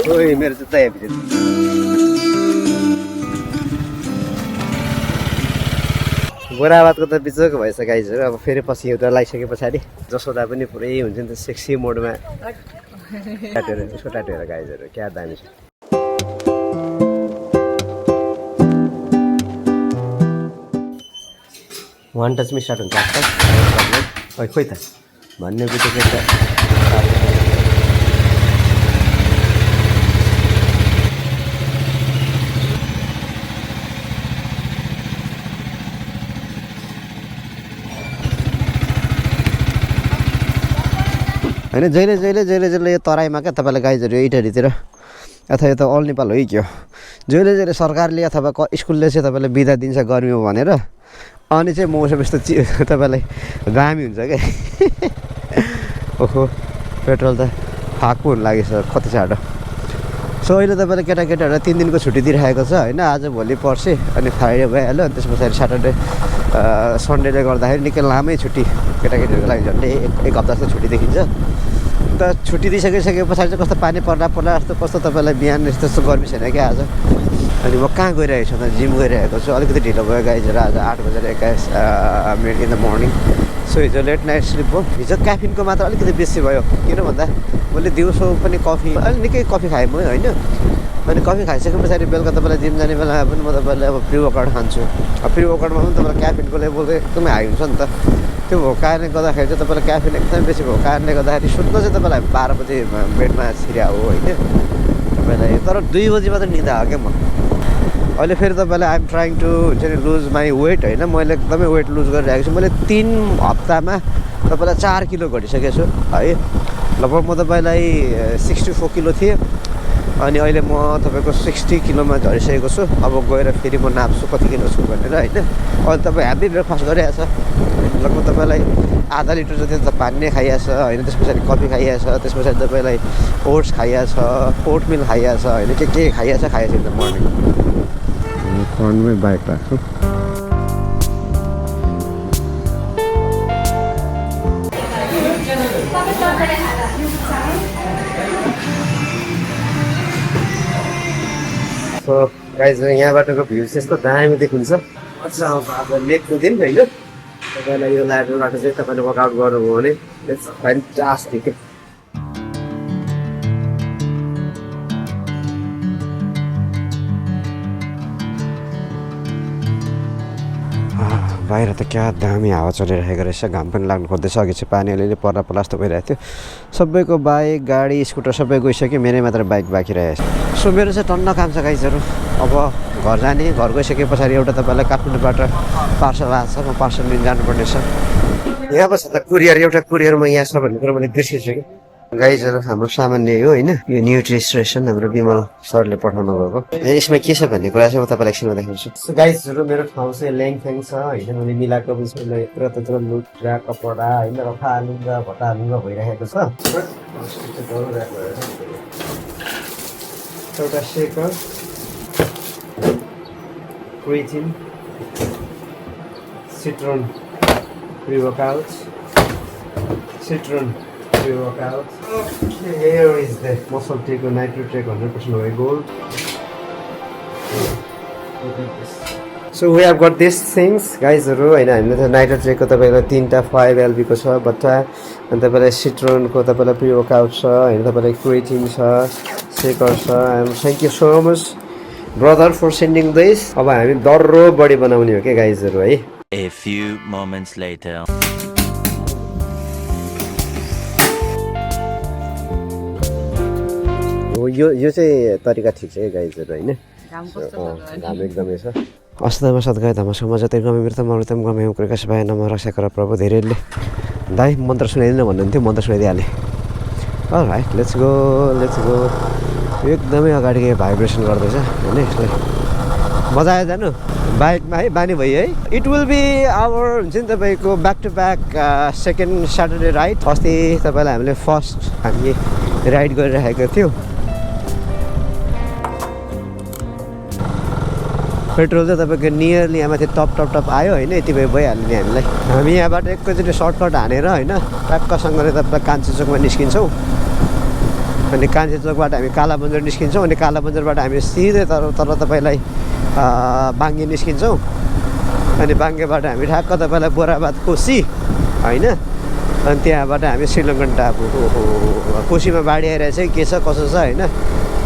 ओइ मेरो जुत्ता हेर्नु गोराबादको त बिचको भएछ गाइजहरू अब फेरि पछि एउटा लगाइसके पछाडि जसोदा पनि पुरै हुन्छ नि त सेक्सी मोडमा टाटेर उसको टाटेर गाइजहरू क्या दामी छ वान टचमै स्टार्ट हुन्छ आजकल खोइ त भन्ने बित्तिकै त होइन जहिले जहिले जहिले जहिले यो तराईमा क्या तपाईँलाई गाइजहरू इटहरीतिर अथवा यो त अल नेपाल हो कि हो जहिले जहिले सरकारले अथवा स्कुलले चाहिँ तपाईँलाई बिदा दिन्छ गर्मी हो भनेर अनि चाहिँ मौसम यस्तो तपाईँलाई दामी हुन्छ क्या ओहो पेट्रोल त फाक्पो हुनु लागेछ कति साह्रो सो अहिले तपाईँलाई केटाकेटाहरूलाई 3 दिनको छुट्टी दिइरहेको छ होइन आज भोलि पर्सि अनि फ्राइडे भइहाल्यो अनि त्यस पछाडि स्याटरडे सन्डेले गर्दाखेरि निकै लामै छुट्टी केटाकेटीहरूको लागि झन्डै एक हप्ता जस्तो छुट्टी देखिन्छ त छुट्टी दिइसके पछाडि चाहिँ कस्तो पानी पर्ला जस्तो कस्तो तपाईँलाई बिहान यस्तो गर्मी छैन क्या आज अनि म कहाँ गइरहेको छु त जिम गइरहेको छु अलिकति ढिलो भयो गाइजहरू आज 8:21 इन द मर्निङ सो हिजो लेट नाइट स्लिप हो हिजो क्याफिनको मात्र अलिकति बेसी भयो किन भन्दा मैले दिउँसो पनि कफी अलिक निकै कफी खाएँ म होइन अनि कफी खाइसके पछाडि बेलुका तपाईँलाई जिम जाने बेलामा पनि म तपाईँलाई अब प्री वर्कआउट खान्छु अब प्री वर्कआउटमा पनि तपाईँलाई क्याफिनको लेभल चाहिँ एकदमै हाई हुन्छ नि त त्यो भएको कारणले गर्दाखेरि चाहिँ तपाईँलाई क्याफिन एकदमै बेसी भएको कारणले गर्दाखेरि सुत्न चाहिँ तपाईँलाई 12 बजे बेडमा छिर्या हो होइन तपाईँलाई तर 2 बजी मात्रै निदा हो क्या म अहिले फेरि तपाईँलाई आइएम ट्राइङ टु हुन्छ नि लुज माई वेट होइन मैले एकदमै वेट लुज गरिरहेको छु मैले 3 हप्तामा तपाईँलाई 4 किलो घटिसकेको छु है लगभग म तपाईँलाई 64 किलो थिएँ अनि अहिले म तपाईँको 60 किलोमा झरिसकेको छु अब गएर फेरि म नाप्छु कति किलो छु भनेर होइन अहिले तपाईँ ह्याप्पी ब्रेकफास्ट गरिरहेछ लगभग तपाईँलाई आधा लिटर जति त पानी नै खाइहाल्छ होइन त्यस पछाडि कफी खाइहाल्छ त्यस पछाडि तपाईँलाई ओट्स खाइहाल्छ ओट मिल खाइहाल्छ होइन के खाइहाल्छ नि त मर्निङ फ्रन्टमै बाइक राख्छु गाइज यहाँबाटको भ्यू चाहिँ यस्तो दामी देखिन्छ मजा आउँछ अब लेकको दिन होइन तपाईँलाई यो लाइटबाट चाहिँ तपाईँले वर्कआउट गर्नुभयो भने इट्स फ्यान्टास्टिक बाहिर त क्या दामी हावा चलिरहेको रहेछ घाम पनि लाग्नु खोज्दैछ अघि चाहिँ पानी अलिअलि पर्ला जस्तो भइरहेको थियो सबैको बाइक गाडी स्कुटर सबै गइसक्यो मेरै मात्र बाइक बाँकी रहेछ सो मेरो चाहिँ टन्न काम छ गाइजहरू अब घर जाने घर गइसके पछाडि एउटा तपाईँलाई काठमाडौँबाट पार्सल आएको छ म पार्सल लिन जानुपर्ने छ यहाँ बस त कुरियर एउटा कुरियरमा यहाँ छ भन्ने कुरो मैले बिर्सिन्छु कि गाइजहरू हाम्रो सामान ल्यायो होइन यो न्युट्रिस्ट्रेसन हाम्रो विमल सरले पठाउनु भएको यसमा के छ भन्ने कुरा चाहिँ म तपाईँलाई एकछिनमा देखाउँछु सो गाइजहरू मेरो ठाउँ चाहिँ ल्याङफ्याङ छ होइन मैले मिलाएको बिचमा यत्र त्यत्रो लुट्रा कपडा होइन रफा लुङ्गा भट्टा लुङ्गा भइरहेको छ एउटा सेकर creatine Citroën pre-workout, citron pre-workout. Okay, here is the muscle take or nitro take 100% away gold. Look at this. So we have got these things, guys. And the nitro take ko tapaiलाई 3टा 5 LB को छ बट्टा अनि तपाईलाई citron को तपाईलाई pre-workout छ हैन तपाईलाई creatine छ shaker छ and thank you so much brother for sending this. अब हामी दर्रो बडी बनाउने हो के गाइजहरु है. A few moments later. यो चाहिँ तरिका ठीक छ है गाइजहरु हैन. घाम एकदमै छ. अस्तामा सद्गाय धमसमा जतै गमे मृत मरुतम गमे प्रकाश भए नम रक्षा कर प्रभु धेरैले दाइ मन्त्र सुनाइदिन भन्नुहुन्थ्यो मन्त्र सुनाइदिहाले. अलराइट लेट्स गो एकदमै अगाडि भाइब्रेसन गर्दैछ हैन. यसले मजा आयो जानु बाइकमा है बानी भयो है. इट विल बी आवर हुन्छ नि तपाईको back to back second Saturday ride. अस्ति तपाईलाई हामीले फर्स्ट हामी राइड गरिरहेको थियो. पेट्रोल चाहिँ तपाईँको नियरली यहाँमाथि टप आयो होइन. यति भइहाल्यो नि हामीलाई. हामी यहाँबाट एकैचोटि सर्टकट हानेर होइन ट्याक्कसँगले तपाईँ कान्छी चोकमा निस्किन्छौँ. अनि कान्छी चोकबाट हामी कालाबन्जर निस्किन्छौँ अनि कालाबन्जरबाट हामी सिधै तल तपाईँलाई बाङ्गे निस्किन्छौँ अनि बाङ्गेबाट हामी ठ्याक्क तपाईँलाई बोराबाद कोसी होइन अनि त्यहाँबाट हामी श्रीलङ्कन टापु कोसीमा बाढी आइरहेछ के छ कसो छ होइन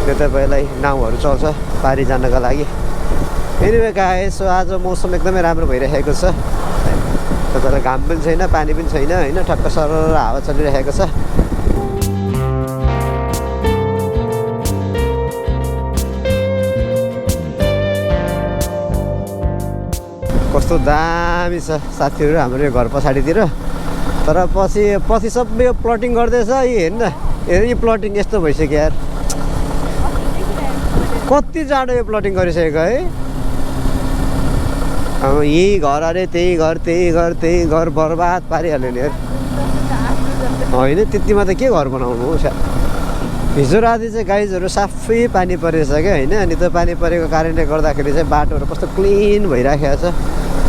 त्यो तपाईँलाई नाउँहरू चल्छ पारी जानको लागि एनिवे गाइस सो आज मौसम एकदमै राम्रो भइरहेको छ तपाईँलाई घाम पनि छैन पानी पनि छैन होइन ठक्क सरर हावा चलिरहेको छ कस्तो दामी छ साथीहरू हाम्रो यो घर पछाडितिर तर पछि सबै यो प्लटिङ गर्दैछ यो हेर्नु न यो प्लटिङ यस्तो भइसक्यो यार कति जाडो यो प्लटिङ गरिसकेको है अब यही घर अरे त्यही घर बर्बाद पारिहाल्यो नि यार होइन त्यतिमा त के घर बनाउनु हिजो राति चाहिँ गाइजहरू साफै पानी परेछ क्या होइन अनि त्यो पानी परेको कारणले गर्दाखेरि चाहिँ बाटोहरू कस्तो क्लिन भइराखेको छ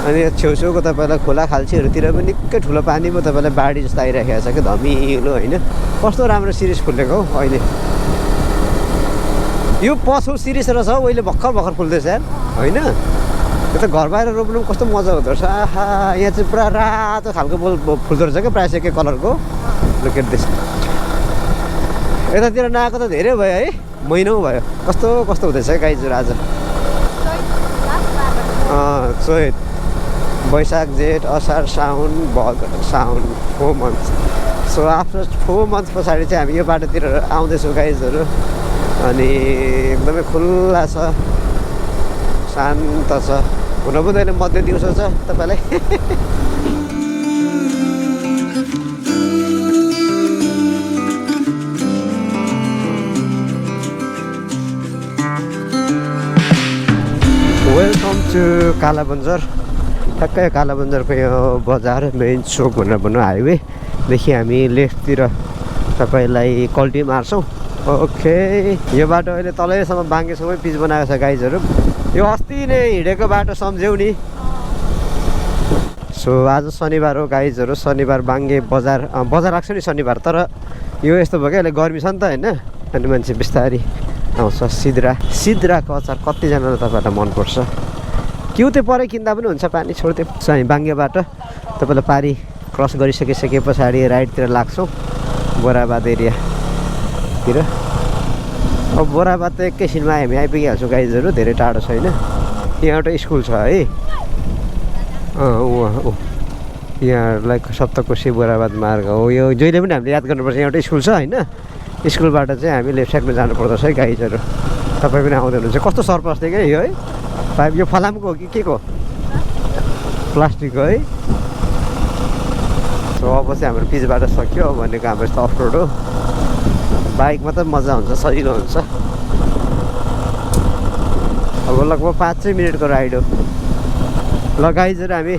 अनि छेउछेउको तपाईँलाई खोला खाल्छीहरूतिर पनि निकै ठुलो पानी पो तपाईँलाई बाढी जस्तो आइराखेको छ क्या धमिलो होइन कस्तो राम्रो सिरिज खुलेको हौ अहिले यो पछौ सिरिज रहेछ हौ अहिले भर्खर खुल्दैछ यार होइन त्यो त घर बाहिर रोप्नु पनि कस्तो मजा हुँदो रहेछ आहा यहाँ चाहिँ पुरा रातो खालको फुल्दो रहेछ क्या प्रायः के कलरको लोकेट्दैछ यतातिर नआएको त धेरै भयो है महिनौ भयो कस्तो हुँदैछ है गाइजहरू आज चैत वैशाख जेठ असार साउन साउन 4 मन्थ्स सो आफ्टर 4 मन्थ्स पछाडि चाहिँ हामी यो बाटोतिर आउँदैछौँ गाइजहरू अनि एकदमै खुल्ला छ शान्त छ हुन पनि अहिले मध्य दिउँसो छ तपाईँलाई वेलकम टु कालाबन्जर ठ्याक्कै कालाबन्जरको यो बजार मेन चोक भनेर भनौँ हाइवेदेखि हामी लेफ्टतिर तपाईँलाई कल्टी मार्छौँ ओके यो बाटो अहिले तलैसम्म बाङ्गेसम्मै पिच बनाएको छ गाइजहरू यो अस्ति नै हिँडेको बाटो सम्झ्यौ नि सो आज शनिबार हो गाइजहरू शनिबार बाङ्गे बजार राख्छ नि शनिबार तर यो यस्तो भयो क्या अहिले गर्मी छ नि त होइन अनि मान्छे बिस्तारी आउँछ सिद्राको अचार कतिजनालाई तपाईँहरूलाई मनपर्छ किउते परै किन्दा पनि हुन्छ पानी छोड्थ्यो सो हामी बाङ्गेबाट तपाईँलाई पारी क्रस गरिसकिसके पछाडि राइटतिर लाग्छौँ बोराबाद एरियातिर अब बोराबाद त एकैछिनमा हामी आइपुगिहाल्छौँ गाइजहरू धेरै टाढो छैन यहाँ एउटा स्कुल छ है यहाँ लाइक सप्तकोशी बोराबाद मार्ग हो यो जहिले पनि हामीले याद गर्नुपर्छ यहाँ एउटा स्कुल छ होइन स्कुलबाट चाहिँ हामी लेफ्ट साइडमा जानुपर्दछ है गाइजहरू तपाईँ पनि आउँदै हुनुहुन्छ कस्तो सर्पस थियो क्या यो है पाइप यो फलामको हो कि के को प्लास्टिकको है सो अब चाहिँ हाम्रो पिचबाट सक्यो भनेको हाम्रो यस्तो अफ रोड हो बाइकमा त मजा हुन्छ सजिलो हुन्छ अब लगभग 5 मिनटको राइड हो ल गाइजहरू हामी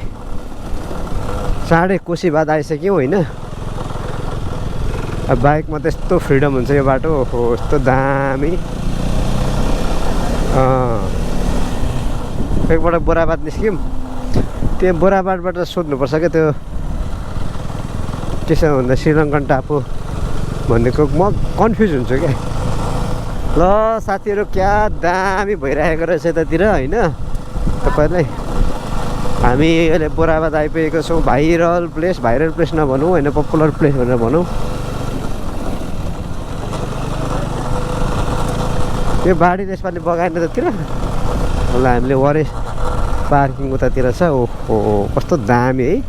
चाँडै कोसी बाद आइसक्यौँ होइन अब बाइकमा त यस्तो फ्रिडम हुन्छ यो बाटो हो यस्तो दामी एकपल्ट बोराबाद निस्क्यौँ त्यो बोराबादबाट सोध्नुपर्छ क्या त्यो के छ भन्दा श्रीलङ्कन टापु भनेको म कन्फ्युज हुन्छु क्या ल साथीहरू क्या दामी भइरहेको रहेछ यतातिर होइन तपाईँलाई हामी अहिले बोराबाद आइपुगेको छौँ भाइरल प्लेस नभनौँ होइन पपुलर प्लेस भनेर भनौँ यो बाढी यसपालि बगाएन त्यतिर होला हामीले वरे पार्किङ उतातिर छ ओहो कस्तो दामी है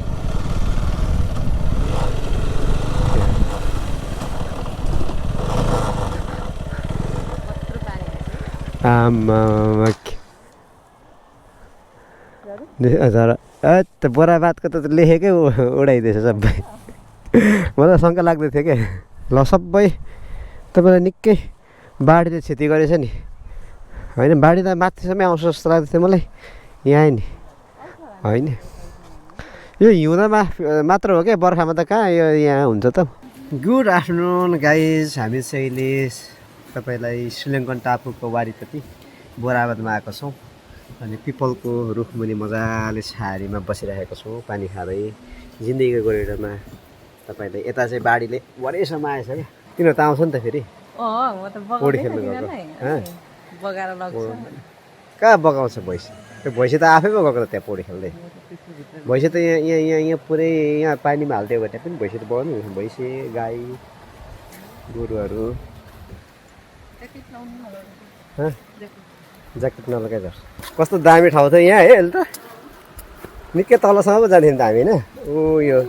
त बोराबादको त लेखेकै उडाइदिएछ सबै मलाई शङ्का लाग्दै थियो क्या ल सबै तपाईँलाई निकै बाढीले क्षति गरेछ नि होइन बाढी त माथिसम्मै आउँछ जस्तो लाग्दै थियो मलाई यहाँ नि होइन यो हिउँदा मात्र हो क्या बर्खामा त कहाँ यो यहाँ हुन्छ त गुड आफ्टरनुन गाइज हामी चाहिँ अहिले तपाईँलाई श्रीलङ्कन टापुको वारिपट्टि बोराबादमा आएको छौँ अनि पिपलको रुखमुनि मजाले छाहारीमा बसिरहेको छौँ पानी खाँदै जिन्दगीको गोरेटोमा तपाईँलाई यता चाहिँ बाढीले वरेसम्म आएछ क्या तिनीहरू त आउँछ नि त फेरि म त पौडी बगाउँदैन खेल्नु गएको तिनीहरूलाई बगाएर लग्छ कहाँ बगाउँछ भैँसी त्यो भैँसी त आफै पो गएको त त्यहाँ पौडी खेल्दै भैँसी त यहाँ यहाँ यहाँ यहाँ पुरै यहाँ पानीमा हालिदियो भने पनि भैँसी त बगाउनु भैँसी गाई गोरुहरू ज्याकेट नलगाइ झर्छ कस्तो दामी ठाउँ थियो यहाँ है अहिले त निकै तलसम्म पो जाने त हामी होइन ऊ यो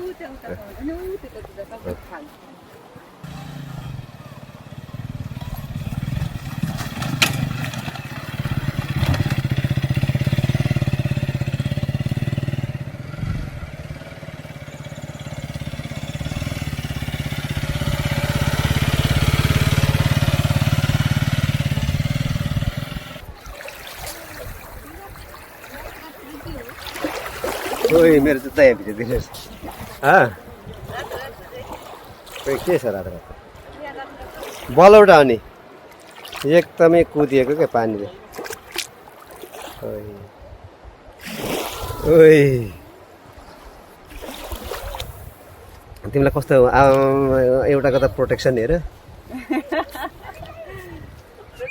ओइ मेरो जुत्ता यहाँ भित्र दिनुहोस् के छ रातो बलौटा हो नि एकदमै कुदिएको क्या पानीले ओइ तिमीलाई कस्तो एउटाको त प्रोटेक्सन हेर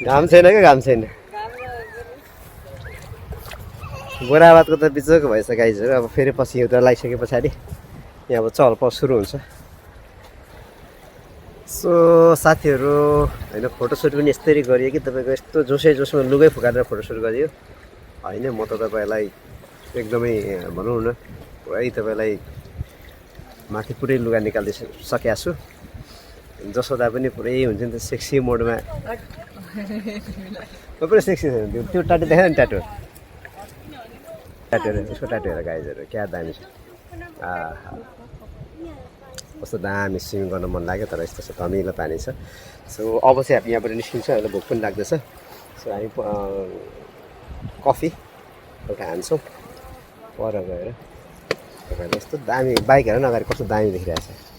घाम छैन क्या घाम छैन गोराबादको त बिचको भएछ गाइजहरू अब फेरि पछि एउटा लगाइसके पछाडि यहाँ अब चहल पहल सुरु हुन्छ सो साथीहरू होइन फोटोसुट पनि यस्तरी गरियो कि तपाईँको यस्तो जोसै जोसमा लुगै फुकाएर फोटोसुट गरियो होइन म त तपाईँलाई एकदमै भनौँ न पुरै तपाईँलाई माथि पुरै लुगा निकाल्दै सकेको छु जसोदा पनि पुरै हुन्छ नि त सेक्सी मोडमा पुरै सेक्सी त्यो टाटो देखाएन नि टाटो टाटोहरू उसको टाटो हेर गाइजहरू क्या दामी छ कस्तो दामी स्विमिङ गर्न मन लाग्यो तर यस्तो धमिलो पानी छ सो अब चाहिँ हामी यहाँबाट निस्किन्छ अहिले भोक पनि लाग्दैछ सो हामी कफी एउटा हान्छौँ पर गएर तपाईँहरूले यस्तो दामी बाइकहरू अगाडि कस्तो दामी देखिरहेको छ